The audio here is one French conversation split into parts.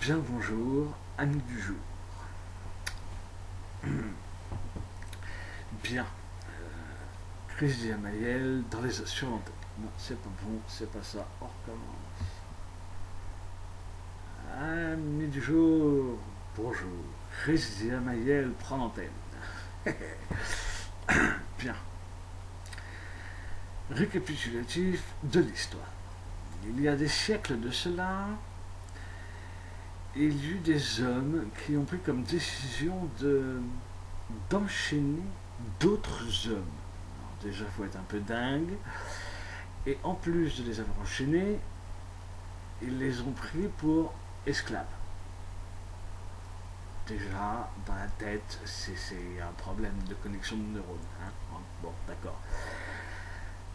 Bien bonjour, amis du jour. Bien, crise Mayel dans les sur l'antenne. Non, c'est pas bon, c'est pas ça. On recommence. Amis du jour, bonjour. Crise Mayel prend l'antenne. Bien. Récapitulatif de l'histoire. Il y a des siècles de cela, il y eut des hommes qui ont pris comme décision d'enchaîner d'autres hommes. Alors déjà, il faut être un peu dingue. Et en plus de les avoir enchaînés, ils les ont pris pour esclaves. Déjà, dans la tête, c'est un problème de connexion de neurones. Hein. Bon, d'accord.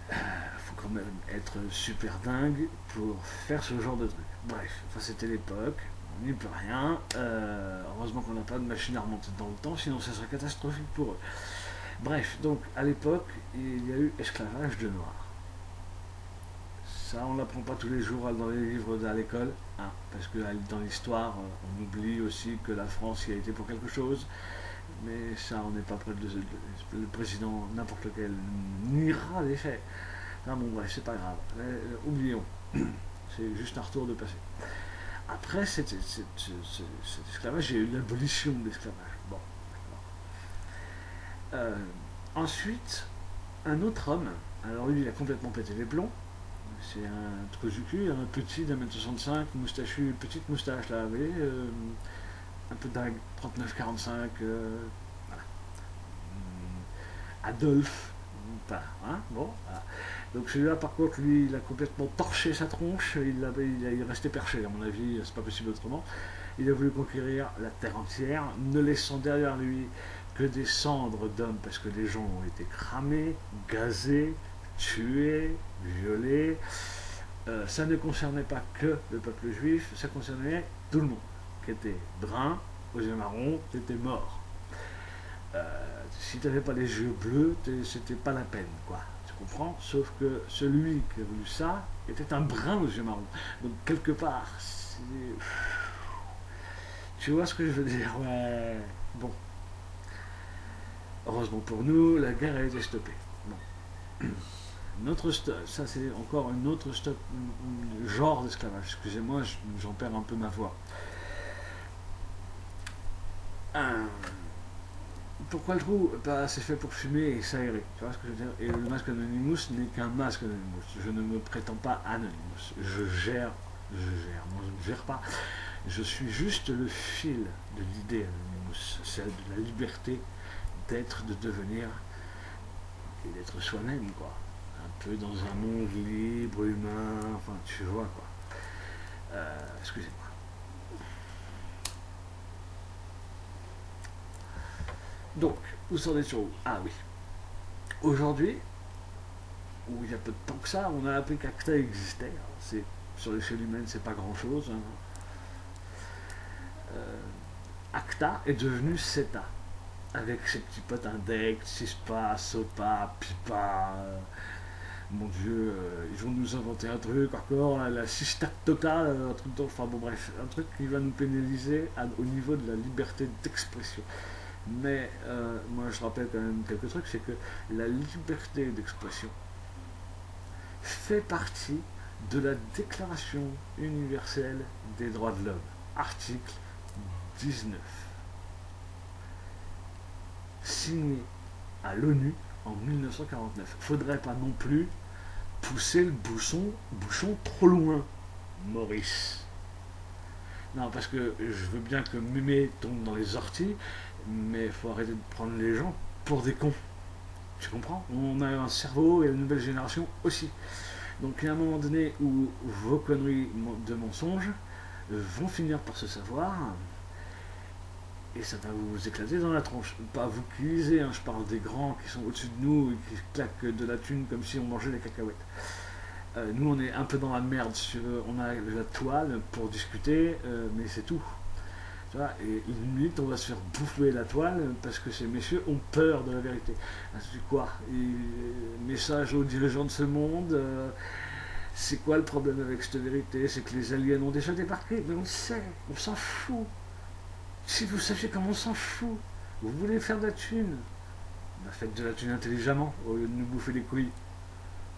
Faut quand même être super dingue pour faire ce genre de truc. Bref, enfin, c'était l'époque. On n'y peut rien. Heureusement qu'on n'a pas de machine à remonter dans le temps, sinon ça serait catastrophique pour eux. Bref, donc à l'époque, il y a eu esclavage de noirs. Ça, on l'apprend pas tous les jours dans les livres à l'école, hein, parce que dans l'histoire, on oublie aussi que la France y a été pour quelque chose, mais ça, on n'est pas prêt le président, n'importe lequel, niera les faits. Ah bon, bref, c'est pas grave, oublions, c'est juste un retour de passé. Après cet esclavage, il y a eu l'abolition de l'esclavage. Bon, d'accord. Ensuite, un autre homme, alors lui, il a complètement pété les plombs. C'est un trou du cul, un petit d'1m65, moustachu, petite moustache là, vous voyez, un peu dingue, 39-45, voilà. Adolphe, pas, hein, bon, voilà. Donc celui-là, par contre, lui, il a complètement torché sa tronche, il est resté perché, à mon avis, c'est pas possible autrement. Il a voulu conquérir la terre entière, ne laissant derrière lui que des cendres d'hommes, parce que les gens ont été cramés, gazés, tués, violés. Ça ne concernait pas que le peuple juif, ça concernait tout le monde. Qui était brun, aux yeux marrons, t'étais mort. Si t'avais pas les yeux bleus, c'était pas la peine, quoi. Tu comprends? Sauf que celui qui a voulu ça était un brun aux yeux marrons. Donc quelque part, tu vois ce que je veux dire? Ouais. Bon. Heureusement pour nous, la guerre a été stoppée. Bon. Notre ça c'est encore un autre genre d'esclavage. Excusez-moi, j'en perds un peu ma voix. Euh, Pourquoi le trou? Bah, c'est fait pour fumer et s'aérer. Tu vois ce que je veux dire? Et le masque Anonymous n'est qu'un masque Anonymous. Je ne me prétends pas Anonymous. Je gère. Non, je ne gère pas. Je suis juste le fil de l'idée Anonymous, celle de la liberté d'être, de devenir et d'être soi-même, quoi. Un peu dans un monde libre, humain, enfin, tu vois, quoi. Excusez-moi. Donc, où s'en est-on? Ah oui. Aujourd'hui, où il y a peu de temps que ça, on a appris qu'ACTA existait. C'est, sur l'échelle humaine, c'est pas grand-chose. Hein. ACTA est devenu CETA, avec ses petits potes index, CISPA, SOPA, PIPA. Mon Dieu, ils vont nous inventer un truc encore, la système totale, un truc, enfin bon bref, un truc qui va nous pénaliser au niveau de la liberté d'expression. Mais moi je rappelle quand même quelques trucs, c'est que la liberté d'expression fait partie de la Déclaration universelle des droits de l'homme, article 19, signé à l'ONU en 1949. Faudrait pas non plus pousser le bouchon trop loin, Maurice. Non, parce que je veux bien que Mémé tombe dans les orties, mais il faut arrêter de prendre les gens pour des cons. Tu comprends? On a un cerveau et la nouvelle génération aussi. Donc il y a un moment donné où vos conneries de mensonges vont finir par se savoir et ça va vous éclater dans la tronche. Pas vous qui lisez, hein, je parle des grands qui sont au-dessus de nous et qui claquent de la thune comme si on mangeait des cacahuètes. Nous on est un peu dans la merde, on a la toile pour discuter, mais c'est tout. Tu vois, et une minute, on va se faire bouffer la toile parce que ces messieurs ont peur de la vérité. C'est quoi? Message aux dirigeants de ce monde, C'est quoi le problème avec cette vérité? C'est que les aliens ont déjà débarqué, mais on le sait, on s'en fout. Si vous saviez comment on s'en fout, vous voulez faire de la thune, bah faites de la thune intelligemment, au lieu de nous bouffer les couilles.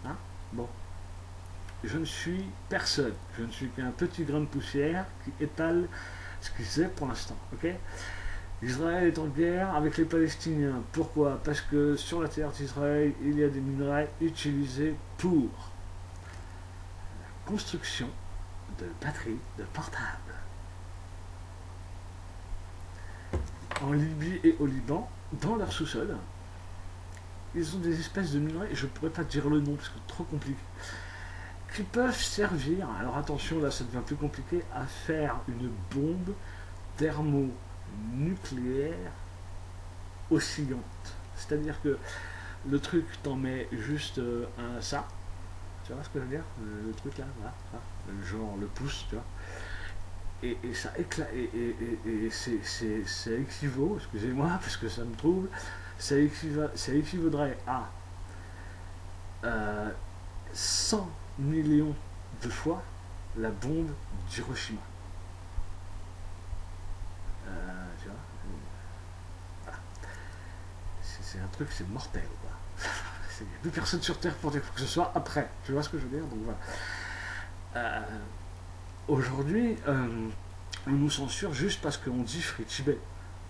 Hein? Bon. Je ne suis personne, je ne suis qu'un petit grain de poussière qui étale ce qu'il sait pour l'instant, ok? Israël est en guerre avec les Palestiniens. Pourquoi? Parce que sur la terre d'Israël, il y a des minerais utilisés pour la construction de batteries de portables. En Libye et au Liban, dans leur sous-sol, ils ont des espèces de minerais, je ne pourrais pas dire le nom parce que c'est trop compliqué, qui peuvent servir, alors attention là ça devient plus compliqué, à faire une bombe thermonucléaire oscillante. C'est-à-dire que le truc, t'en mets juste un ça, tu vois ce que je veux dire, le truc là, voilà, genre le pouce, tu vois, et ça éclate, et ça équivaut, excusez-moi parce que ça me trouble, ça équivaudrait à 100 millions de fois la bombe d'Hiroshima. Tu vois, voilà. C'est un truc, c'est mortel, quoi. Il n'y a plus personne sur Terre pour dire que ce soit après. Tu vois ce que je veux dire? Donc voilà. Aujourd'hui, on nous censure juste parce qu'on dit Free Tibet,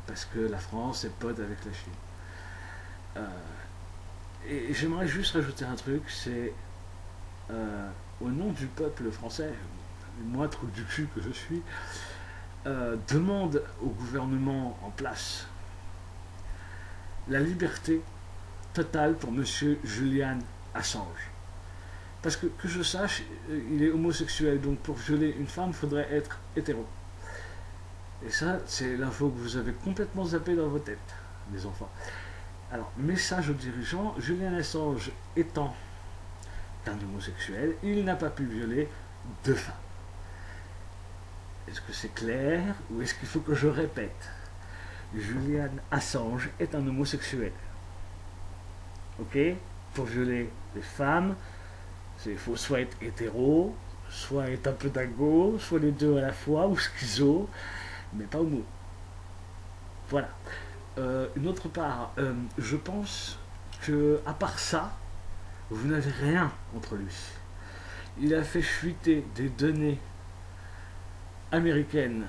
parce que la France est pote avec la Chine. Et j'aimerais juste rajouter un truc, c'est au nom du peuple français, moi, trou du cul que je suis, demande au gouvernement en place la liberté totale pour monsieur Julian Assange. Parce que je sache, il est homosexuel, donc pour violer une femme, il faudrait être hétéro. Et ça, c'est l'info que vous avez complètement zappé dans vos têtes, les enfants. Alors, message aux dirigeants, Julian Assange étant un homosexuel, il n'a pas pu violer deux femmes. Est-ce que c'est clair ou est-ce qu'il faut que je répète? Julian Assange est un homosexuel. Ok? Pour violer les femmes, il faut soit être hétéro, soit être un peu dingo, soit les deux à la fois, ou schizo, mais pas homo. Voilà. Une autre part, je pense que, à part ça, vous n'avez rien contre lui. Il a fait fuiter des données américaines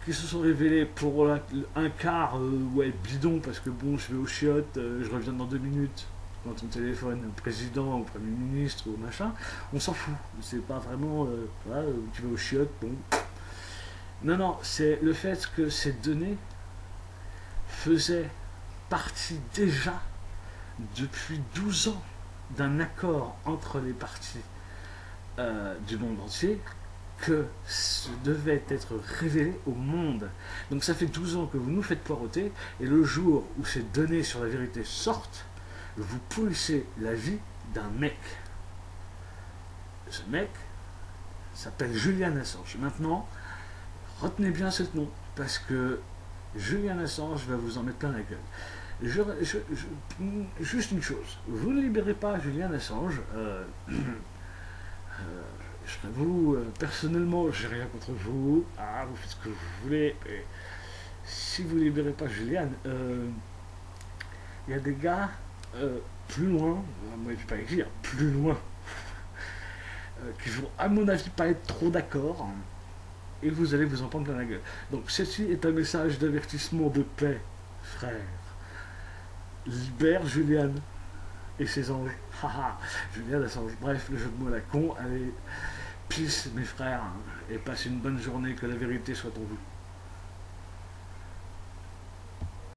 qui se sont révélées pour un quart ouais, bidon, parce que bon, je vais aux chiottes, je reviens dans 2 minutes. Quand on téléphone au président, au premier ministre, ou machin, on s'en fout. C'est pas vraiment, voilà, tu vas aux chiottes, bon. Non, non, c'est le fait que ces données faisaient partie déjà, depuis 12 ans, d'un accord entre les parties du monde entier, que ce devait être révélé au monde. Donc ça fait 12 ans que vous nous faites poireauter, et le jour où ces données sur la vérité sortent, vous pourrissez la vie d'un mec. Ce mec s'appelle Julian Assange. Maintenant, retenez bien ce nom, parce que Julian Assange va vous en mettre plein la gueule. Juste une chose, vous ne libérez pas Julian Assange, vous, personnellement, j'ai rien contre vous, vous faites ce que vous voulez, mais si vous ne libérez pas Julian, il y a des gars plus loin, moi je ne vais pas écrire, plus loin, qui vont à mon avis pas être trop d'accord, et vous allez vous en prendre plein la gueule. Donc ceci est un message d'avertissement de paix, frère. Libère Julian et ses anges. Haha, Julian Assange. Bref, le jeu de mots à la con. Allez, peace mes frères, et passez une bonne journée, que la vérité soit en vous.